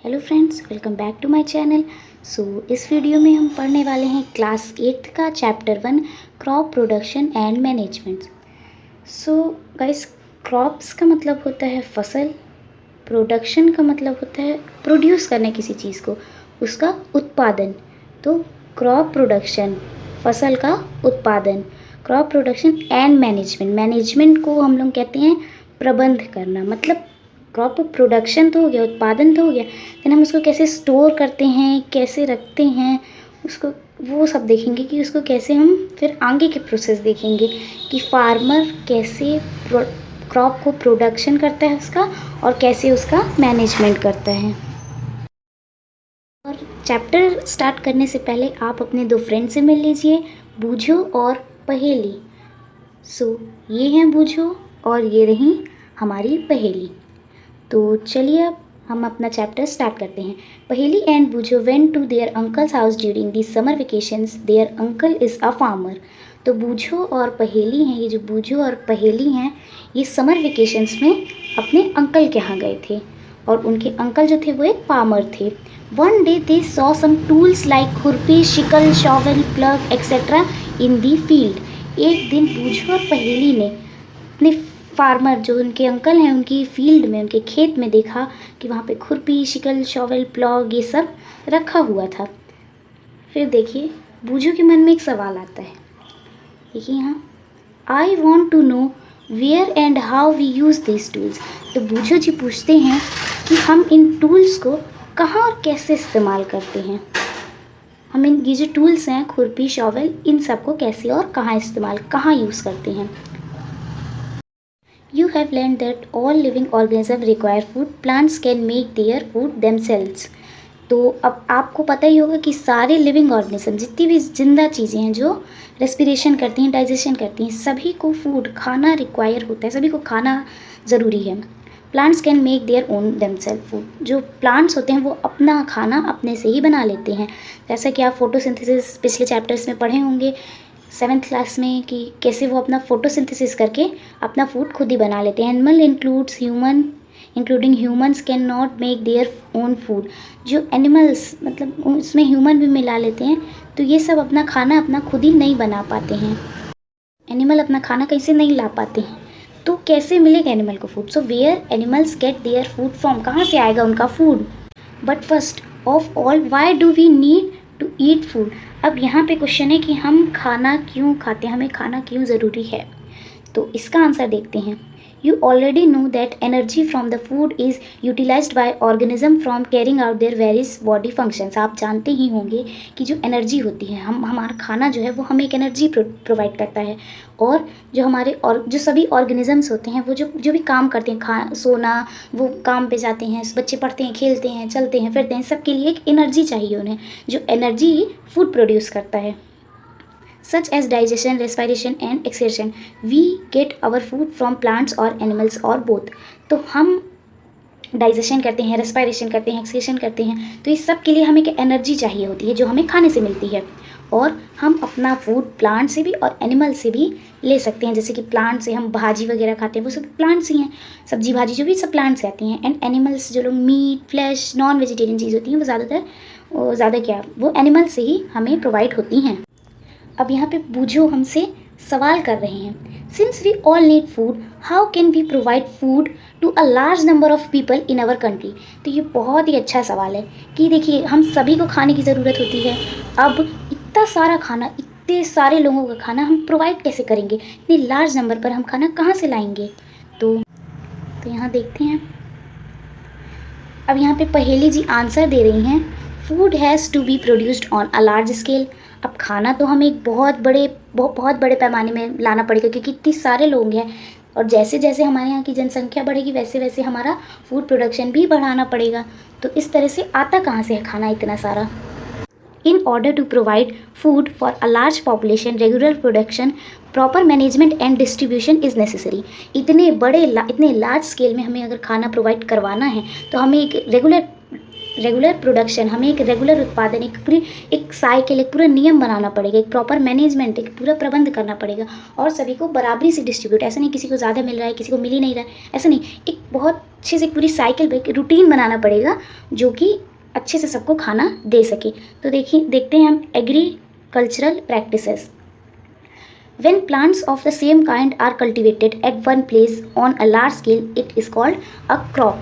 Hello friends, welcome back to my channel. इस video में हम पढ़ने वाले हैं क्लास 8 का chapter 1 crop production and management. Guys, crops का मतलब होता है फसल, प्रोडक्शन का मतलब होता है प्रोड्यूस करना किसी चीज़ को, उसका उत्पादन। तो क्रॉप प्रोडक्शन फसल का उत्पादन, crop production and management, management को हम लोग कहते हैं प्रबंध करना। मतलब क्रॉप प्रोडक्शन तो हो गया, उत्पादन तो हो गया, लेकिन हम उसको कैसे स्टोर करते हैं, कैसे रखते हैं उसको, वो सब देखेंगे कि उसको कैसे हम फिर आगे के प्रोसेस देखेंगे कि फार्मर कैसे क्रॉप को प्रोडक्शन करता है उसका, और कैसे उसका मैनेजमेंट करता है। और चैप्टर स्टार्ट करने से पहले आप अपने दो फ्रेंड से मिल लीजिए, बूझो और पहेली। ये हैं बूझो और ये रही हमारी पहेली। तो चलिए अब हम अपना चैप्टर स्टार्ट करते हैं। Paheli and Boojho went to their uncle's house during the summer vacations, their uncle is a farmer. तो बूझो और पहेली हैं, ये जो बूझो और पहेली हैं ये समर वेकेशंस में अपने अंकल के यहाँ गए थे, और उनके अंकल जो थे वो एक फार्मर थे। One day they saw some tools like खुरपी, sickle, shovel, plough etcetera in the field. एक दिन बूझो और पहेली ने अपने फार्मर जो उनके अंकल हैं उनकी फील्ड में, उनके खेत में देखा कि वहाँ पे खुरपी, शिकल, शॉवेल, प्लॉग ये सब रखा हुआ था। फिर देखिए बूझो के मन में एक सवाल आता है। देखिए यहाँ, I want to know where and how we use this tools. तो बूझो जी पूछते हैं कि हम इन टूल्स को कहाँ और कैसे इस्तेमाल करते हैं। हम इन ये जो टूल्स हैं खुरपी, शॉवेल, इन सब को कैसे और कहाँ इस्तेमाल, कहाँ यूज़ करते हैं। You have learned that all living organisms require food. Plants can make their food themselves. तो अब आपको पता ही होगा कि सारे लिविंग ऑर्गेनिज्म, जितनी भी जिंदा चीज़ें हैं जो रेस्पिरेशन करती हैं, डाइजेशन करती हैं, सभी को फूड, खाना रिक्वायर होता है, सभी को खाना ज़रूरी है। Plants can make their own themselves food. जो प्लांट्स होते हैं वो अपना खाना अपने से ही बना लेते हैं। जैसा कि आप फोटोसिंथेसिस पिछले चैप्टर्स में पढ़े होंगे 7th क्लास में कि कैसे वो अपना फोटोसिंथेसिस करके अपना फूड खुद ही बना लेते हैं। Animal including humans can not make their own food. जो एनिमल्स मतलब उसमें ह्यूमन भी मिला लेते हैं, तो ये सब अपना खाना अपना खुद ही नहीं बना पाते हैं। एनिमल अपना खाना कैसे नहीं ला पाते हैं, तो कैसे मिलेगा एनिमल को food. So where animals get their food from, कहाँ से आएगा उनका food. But first of all why do we need to eat food. अब यहाँ पे क्वेश्चन है कि हम खाना क्यों खाते हैं, हमें खाना क्यों ज़रूरी है। तो इसका आंसर देखते हैं। You already know that energy from the food is utilised by organism from carrying out their various body functions. आप जानते ही होंगे कि जो एनर्जी होती है, हमारा खाना जो है वो हमें एक एनर्जी प्रोवाइड करता है, और जो हमारे और जो सभी ऑर्गेनिजम्स होते हैं वो जो भी काम करते हैं, सोना, वो काम पे जाते हैं, बच्चे पढ़ते हैं, खेलते हैं, चलते हैं, फिरते हैं, सबके लिए एक एनर्जी चाहिए उन्हें, जो एनर्जी फूड प्रोड्यूस करता है। Such as digestion, respiration and excretion. We get our food from plants or animals or both. तो हम डाइजेशन करते हैं, रेस्पायरेशन करते हैं, एक्सक्रीशन करते हैं, तो इस सब के लिए हमें एक एनर्जी चाहिए होती है जो हमें खाने से मिलती है। और हम अपना फूड प्लांट से भी और एनिमल से भी ले सकते हैं। जैसे कि प्लांट से हम भाजी वगैरह खाते हैं, वो सब प्लांट्स ही हैं, सब्जी भाजी जो भी सब प्लांट से आती हैं। एंड एनिमल्स, जो लोग मीट, फ्लैश, नॉन वेजिटेरियन चीज़ होती हैं, वो ज़्यादा एनिमल से ही हमें प्रोवाइड होती हैं। अब यहाँ पे बूझो हमसे सवाल कर रहे हैं, since we all need food, how can we provide food to a large number of people in our country. तो ये बहुत ही अच्छा सवाल है कि देखिए हम सभी को खाने की ज़रूरत होती है। अब इतना सारा खाना, इतने सारे लोगों का खाना हम प्रोवाइड कैसे करेंगे, इतने लार्ज नंबर पर हम खाना कहाँ से लाएंगे। तो यहाँ देखते हैं। अब यहाँ पे पहेली जी आंसर दे रही हैं, food has to be produced on a large scale. अब खाना तो हमें एक बहुत बड़े पैमाने में लाना पड़ेगा, क्योंकि इतने सारे लोग हैं, और जैसे जैसे हमारे यहाँ की जनसंख्या बढ़ेगी वैसे वैसे हमारा फूड प्रोडक्शन भी बढ़ाना पड़ेगा। तो इस तरह से आता कहाँ से है खाना इतना सारा। In order to provide food for a large population, regular production, proper management and distribution is necessary. इतने लार्ज स्केल में हमें अगर खाना प्रोवाइड करवाना है तो हमें एक रेगुलर प्रोडक्शन, हमें एक रेगुलर उत्पादन, एक पूरी एक साइकिल, एक पूरा नियम बनाना पड़ेगा, एक प्रॉपर मैनेजमेंट, एक पूरा प्रबंध करना पड़ेगा और सभी को बराबरी से डिस्ट्रीब्यूट, ऐसा नहीं किसी को ज़्यादा मिल रहा है किसी को मिल ही नहीं रहा है, ऐसा नहीं, एक बहुत अच्छे से पूरी साइकिल एक रूटीन बनाना पड़ेगा जो कि अच्छे से सबको खाना दे सके। तो देखते हैं हम agricultural practices. When plants of the same kind are cultivated at one place on a large scale, it is called a crop.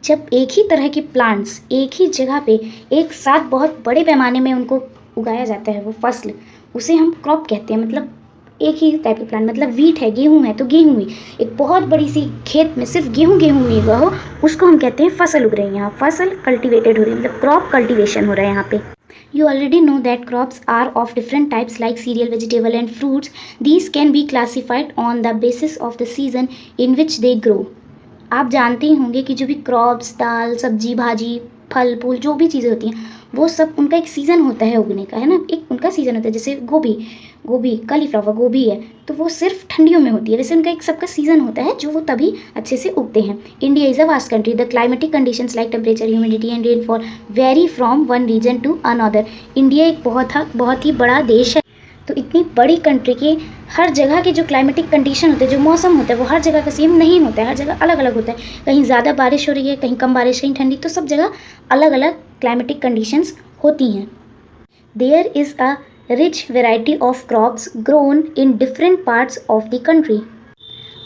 जब एक ही तरह के प्लांट्स एक ही जगह पे एक साथ बहुत बड़े पैमाने में उनको उगाया जाता है, वो फसल, उसे हम क्रॉप कहते हैं। मतलब एक ही टाइप के प्लांट, मतलब वीट है, गेहूं है तो गेहूं ही, एक बहुत बड़ी सी खेत में सिर्फ गेहूं नहीं हुआ हो, उसको हम कहते हैं फसल उग रही है। यहाँ फसल कल्टिवेटेड हो रही है, मतलब क्रॉप कल्टिवेशन हो रहा है यहाँ पे। You already know that crops are of different types like cereal, vegetable and fruits. These can be classified on the basis of the season in which they grow. आप जानते ही होंगे कि जो भी क्रॉप्स, दाल, सब्जी, भाजी, फल फूल, जो भी चीज़ें होती हैं वो सब उनका एक सीज़न होता है उगने का, है ना, एक उनका सीज़न होता है। जैसे गोभी कालीफ्लावर गोभी है तो वो सिर्फ ठंडियों में होती है, वैसे उनका एक सबका सीज़न होता है जो वो तभी अच्छे से उगते हैं। India is a vast country, the climatic conditions like temperature, humidity and rainfall vary from one region to another. India एक बहुत ही बड़ा देश है, तो इतनी बड़ी कंट्री के हर जगह के जो क्लाइमेटिक कंडीशन होते हैं, जो मौसम होता है, वो हर जगह का सेम नहीं होता है, हर जगह अलग अलग होता है। कहीं ज़्यादा बारिश हो रही है, कहीं कम बारिश, कहीं ठंडी, तो सब जगह अलग अलग क्लाइमेटिक कंडीशंस होती हैं। There is a rich variety of crops grown in different parts of the country.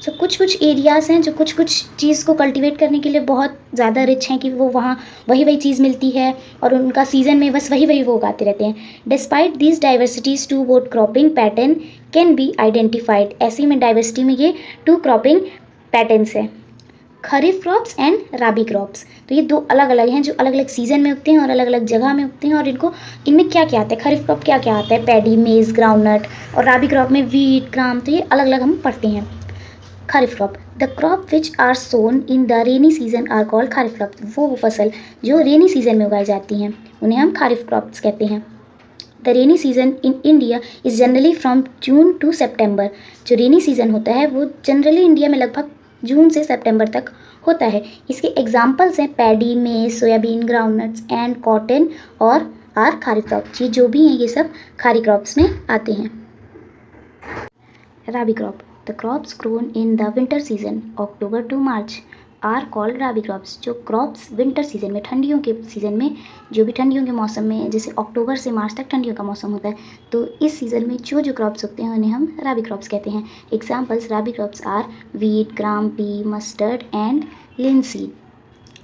So कुछ एरियाज़ हैं जो कुछ चीज़ को कल्टीवेट करने के लिए बहुत ज़्यादा रिच हैं कि वो वहाँ वही चीज़ मिलती है और उनका सीज़न में बस वही वो उगाते रहते हैं। Despite this diversities two broad cropping pattern can be identified. ऐसे में डाइवर्सिटी में ये 2 क्रॉपिंग पैटर्न्स हैं, kharif crops and rabi crops. तो ये 2 अलग अलग हैं जो अलग अलग सीज़न में उगते हैं और अलग अलग जगह में उगते हैं। और इनमें क्या क्या आता है, खरीफ क्रॉप क्या क्या आता है, पैडी, मेज़, ग्राउंडनट, और राबी क्रॉप में वीट, ग्राम, तो ये अलग अलग हम पढ़ते हैं। Kharif crop, the crop which are sown in the rainy season are called kharif crop. वो फसल जो रेनी सीजन में उगाई जाती हैं उन्हें हम खरीफ क्रॉप्स कहते हैं। The rainy season in India is generally from June to September. जो रेनी सीजन होता है वो जनरली इंडिया में लगभग जून से सितंबर तक होता है। इसके एग्जाम्पल्स हैं पैडी, मेज, सोयाबीन, ग्राउंडनट्स एंड कॉटन और आर खरीफ क्रॉप। ये जो भी हैं ये सब खरीफ क्रॉप्स में आते हैं। Rabi crop, the crops grown in the winter season October to March are called rabi crops. जो क्रॉप्स विंटर सीजन में, ठंडियों के सीज़न में, जो भी ठंडियों के मौसम में, जैसे अक्टूबर से मार्च तक ठंडियों का मौसम होता है, तो इस सीज़न में जो क्रॉप्स उगते हैं उन्हें हम राबी क्रॉप्स कहते हैं। Examples rabi crops are wheat, gram, pea, mustard and linseed.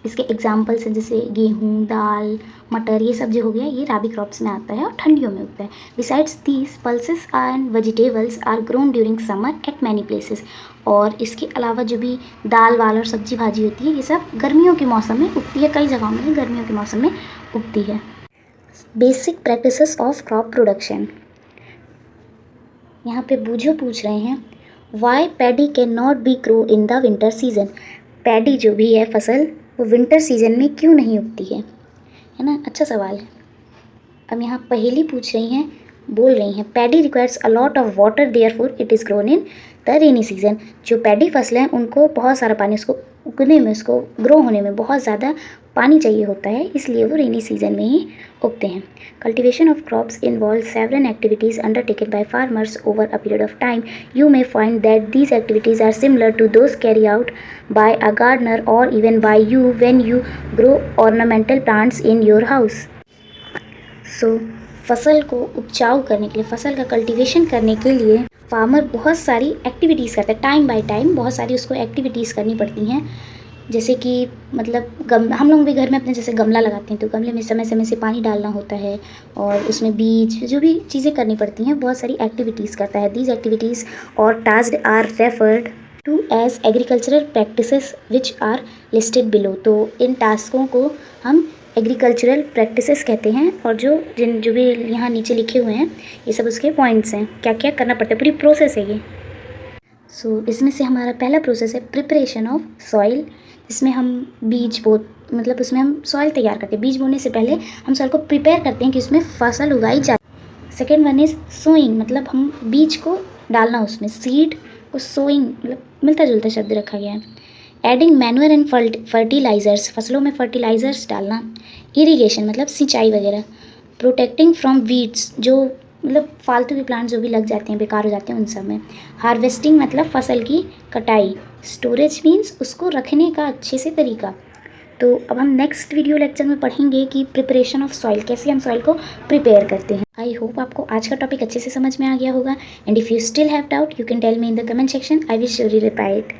इसके एग्जाम्पल्स हैं जैसे गेहूँ, दाल, मटर, ये सब जो हो गया ये राबी क्रॉप्स में आता है और ठंडियों में उगता है। Besides these pulses and vegetables are grown during summer at many places. और इसके अलावा जो भी दाल वाल और सब्जी भाजी होती है ये सब गर्मियों के मौसम में उगती है, कई जगहों में गर्मियों के मौसम में उगती है। Basic practices of crop production. यहाँ पे बूझो पूछ रहे हैं why paddy can not be grow in the winter season. Paddy जो भी है फसल वो विंटर सीजन में क्यों नहीं उगती है ना, अच्छा सवाल है। अब यहाँ पहेली पूछ रही हैं, बोल रही हैं paddy requires a lot of water therefore it is grown in the rainy season. जो पैडी फसलें हैं उनको बहुत सारा पानी, उसको उगने में, उसको ग्रो होने में बहुत ज़्यादा पानी चाहिए होता है, इसलिए वो रेनी सीजन में ही उगते हैं। Cultivation of crops involve several activities undertaken by farmers over a period of time. You may find that these activities are similar to those carry out by a gardener और even by you when you grow ornamental plants in your house. So फसल को उपजाऊ करने के लिए, फसल का cultivation करने के लिए फार्मर बहुत सारी एक्टिविटीज़ करता है, टाइम बाय टाइम बहुत सारी उसको एक्टिविटीज़ करनी पड़ती हैं। जैसे कि मतलब हम लोग भी घर में अपने जैसे गमला लगाते हैं तो गमले में समय समय से पानी डालना होता है और उसमें बीज, जो भी चीज़ें करनी पड़ती हैं, बहुत सारी एक्टिविटीज़ करता है। दीज एक्टिविटीज़ और task are referred to as agricultural practices which are listed below. तो इन टास्कों को हम एग्रीकल्चरल प्रैक्टिसेस कहते हैं और जो भी यहाँ नीचे लिखे हुए हैं ये सब उसके पॉइंट्स हैं, क्या क्या करना पड़ता है, पूरी प्रोसेस है ये। सो इसमें से हमारा पहला प्रोसेस है प्रिपरेशन ऑफ सॉइल, इसमें हम मतलब उसमें हम सॉइल तैयार करते हैं। बीज बोने से पहले हम सॉइल को प्रिपेयर करते हैं कि उसमें फसल उगाई जाए। सेकेंड वन इज़ सोइंग, मतलब हम बीज को डालना उसमें, सीड को सोइंग मतलब मिलता जुलता शब्द रखा गया है। एडिंग मैन्योर एंड फर्टिलाइजर्स, फसलों में फर्टिलाइजर्स डालना। इरिगेशन मतलब सिंचाई वगैरह। प्रोटेक्टिंग फ्रॉम वीड्स, जो मतलब फालतू के प्लांट जो भी लग जाते हैं, बेकार हो जाते हैं, उन सब में। हार्वेस्टिंग मतलब फसल की कटाई। स्टोरेज मीन्स उसको रखने का अच्छे से तरीका। तो अब हम नेक्स्ट वीडियो लेक्चर में पढ़ेंगे कि प्रिपरेशन ऑफ सॉइल, कैसे हम सॉइल को प्रिपेयर करते हैं। आई होप आपको आज का टॉपिक अच्छे से समझ में आ गया होगा। And if you still have doubt you can tell me in the comment section, I will surely reply it.